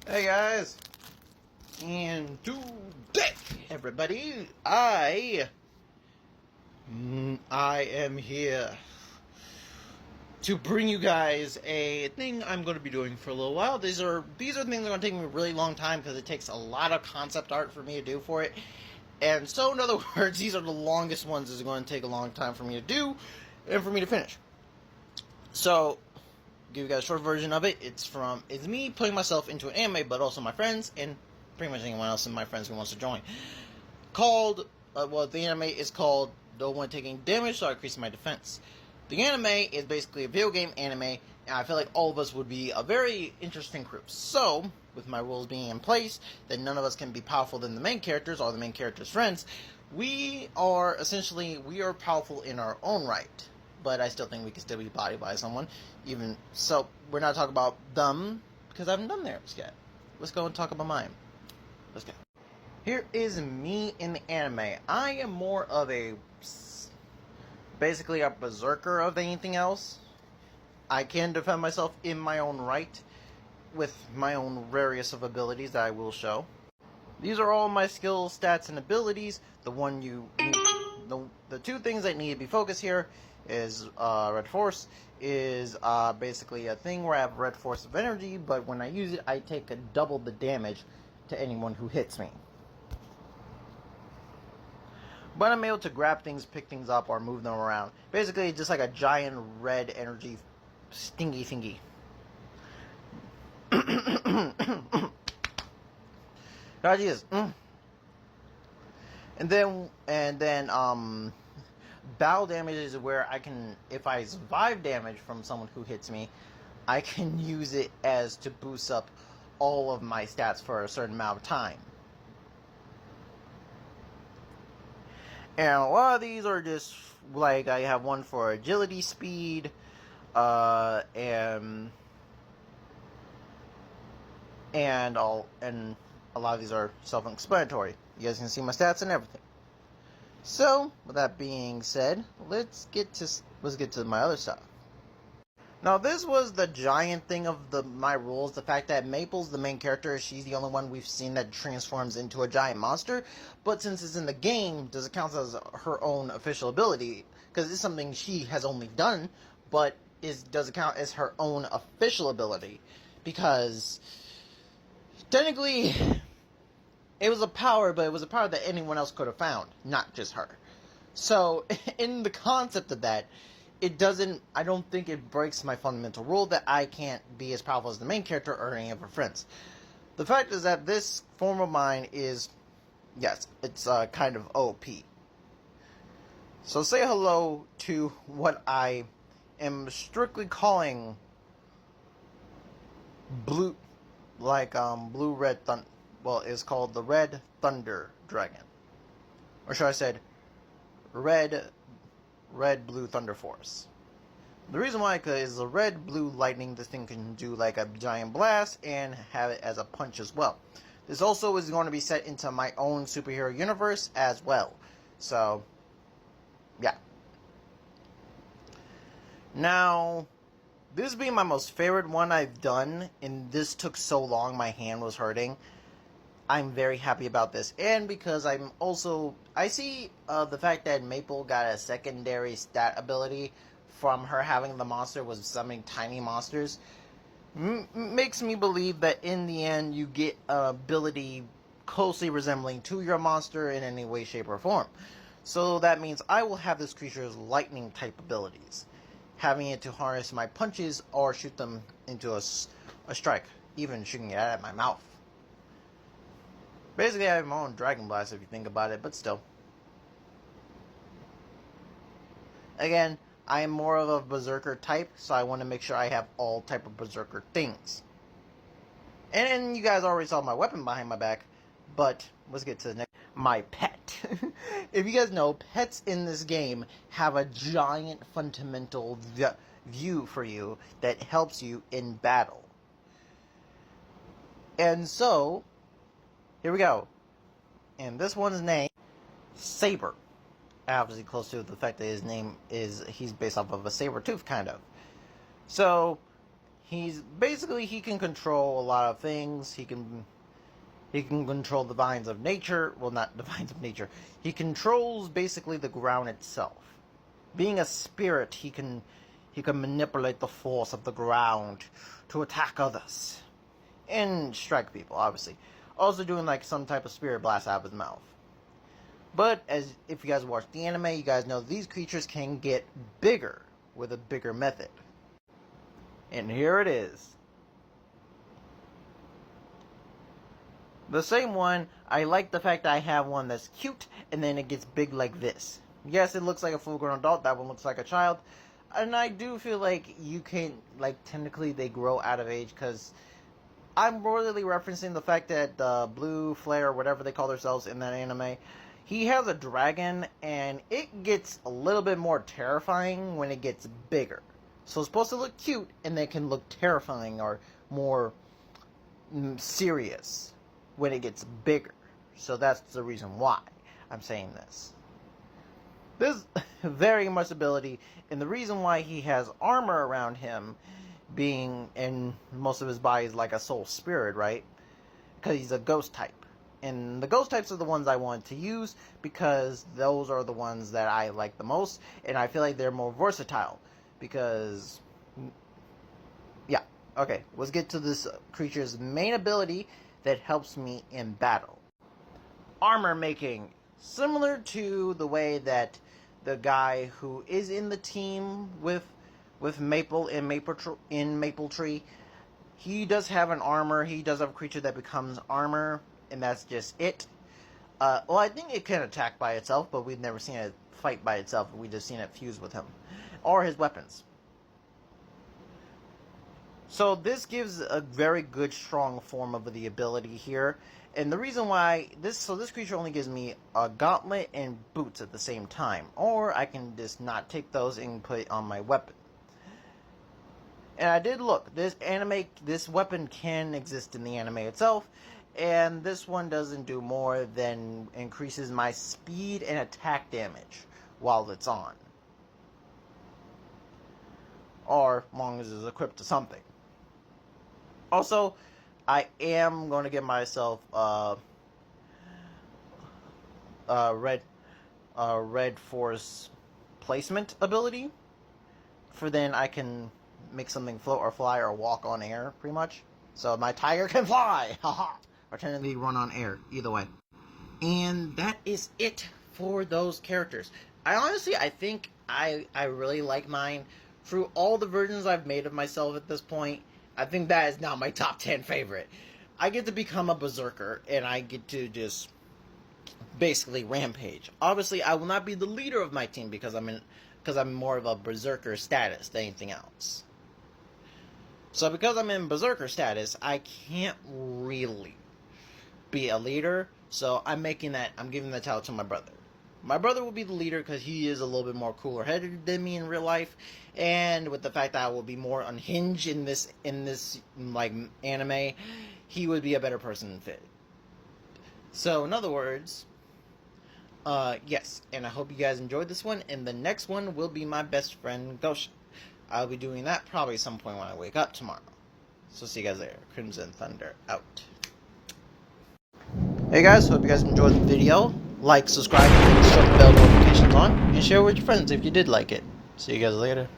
Hey guys, and today, everybody, I am here to bring you guys a thing I'm going to be doing for a little while. These are things that are going to take me a really long time because it takes a lot of concept art for me to do for it. And so, in other words, these are the longest ones. It's going to take a long time for me to do and for me to finish. So, give you guys a short version of it. It's me putting myself into an anime, but also my friends and pretty much anyone else in my friends who wants to join. The anime is called No One Taking Damage, so I increase my defense. The anime is basically a video game anime, and I feel like all of us would be a very interesting group. So, with my rules being in place, that none of us can be powerful than the main characters or the main characters' friends, we are powerful in our own right. But I still think we can still be bodied by someone. Even so, we're not talking about them, because I haven't done theirs yet. Let's go and talk about mine. Let's go. Here is me in the anime. I am more of basically a berserker of anything else. I can defend myself in my own right, with my own various of abilities that I will show. These are all my skills, stats, and abilities. The two things that need to be focused here is Red Force is basically a thing where I have Red Force of energy, but when I use it, I take double the damage to anyone who hits me. But I'm able to grab things, pick things up, or move them around. Basically, just like a giant red energy stingy thingy. God, Jesus. And then, battle damage is where I can, if I survive damage from someone who hits me, I can use it as to boost up all of my stats for a certain amount of time. And a lot of these are just, like, I have one for agility, speed, and a lot of these are self-explanatory. You guys can see my stats and everything. So, with that being said, let's get to my other stuff. Now, this was the giant thing of my rules, the fact that Maple's the main character. She's the only one we've seen that transforms into a giant monster, but since it's in the game, does it count as her own official ability? Because it's something she has only done, but does it count as her own official ability? Because technically, it was a power, but it was a power that anyone else could have found, not just her. So, in the concept of that, I don't think it breaks my fundamental rule that I can't be as powerful as the main character or any of her friends. The fact is that this form of mine is, yes, it's kind of OP. So say hello to what I am strictly calling blue-red thunder. Well, it's called the Red Thunder Dragon. Or should I say, Red-Blue Thunder Force. The reason why is the red-blue lightning, this thing can do like a giant blast and have it as a punch as well. This also is going to be set into my own superhero universe as well. So, yeah. Now, this being my most favorite one I've done, and this took so long my hand was hurting, I'm very happy about this, and because I see the fact that Maple got a secondary stat ability from her having the monster was summoning tiny monsters, makes me believe that in the end you get an ability closely resembling to your monster in any way, shape, or form. So that means I will have this creature's lightning type abilities, having it to harness my punches or shoot them into a strike, even shooting it at my mouth. Basically, I have my own Dragon Blast if you think about it, but still. Again, I am more of a Berserker type, so I want to make sure I have all type of Berserker things. And you guys already saw my weapon behind my back, but let's get to the next. My pet. If you guys know, pets in this game have a giant fundamental view for you that helps you in battle. And so, here we go. And this one's name, Saber. Obviously close to the fact that his name is, he's based off of a saber tooth, kind of. So, he can control a lot of things. He can control the vines of nature. Well, not the vines of nature. He controls basically the ground itself. Being a spirit, he can manipulate the force of the ground to attack others and strike people, obviously. Also doing like some type of spirit blast out of his mouth. But as if you guys watch the anime, you guys know these creatures can get bigger with a bigger method. And here it is. The same one, I like the fact that I have one that's cute and then it gets big like this. Yes, it looks like a full-grown adult. That one looks like a child. And I do feel like you can, like, technically they grow out of age, because I'm really referencing the fact that Blue Flare, or whatever they call themselves in that anime, he has a dragon, and it gets a little bit more terrifying when it gets bigger. So it's supposed to look cute, and they can look terrifying or more serious when it gets bigger. So that's the reason why I'm saying this. This very much ability, and the reason why he has armor around him, being in most of his body is like a soul spirit, right? Because he's a ghost type. And the ghost types are the ones I want to use, because those are the ones that I like the most, and I feel like they're more versatile. Because, yeah, okay, let's get to this creature's main ability that helps me in battle. Armor making. Similar to the way that the guy who is in the team with Maple in Maple Tree, he does have an armor. He does have a creature that becomes armor, and that's just it. Well, I think it can attack by itself, but we've never seen it fight by itself. We've just seen it fuse with him or his weapons. So this gives a very good, strong form of the ability here. And the reason why this creature only gives me a gauntlet and boots at the same time. Or I can just not take those and put it on my weapon. And I did look. This weapon can exist in the anime itself. And this one doesn't do more than increases my speed and attack damage while it's on. Or as long as it's equipped to something. Also, I am going to get myself red force placement ability. For then I can make something float or fly or walk on air, pretty much. So my tiger can fly! Haha! Or technically run on air, either way. And that is it for those characters. I think I really like mine. Through all the versions I've made of myself at this point, I think that is now my top 10 favorite. I get to become a berserker, and I get to just basically rampage. Obviously, I will not be the leader of my team because I'm more of a berserker status than anything else. So because I'm in berserker status, I can't really be a leader. So I'm giving the title to my brother. My brother will be the leader because he is a little bit more cooler-headed than me in real life, and with the fact that I will be more unhinged in this like anime, he would be a better person fit. So in other words, yes, and I hope you guys enjoyed this one. And the next one will be my best friend Gosha. I'll be doing that probably some point when I wake up tomorrow. So see you guys later. Crimson Thunder out. Hey guys, hope you guys enjoyed the video. Like, subscribe, and shut the bell notifications on, and share with your friends if you did like it. See you guys later.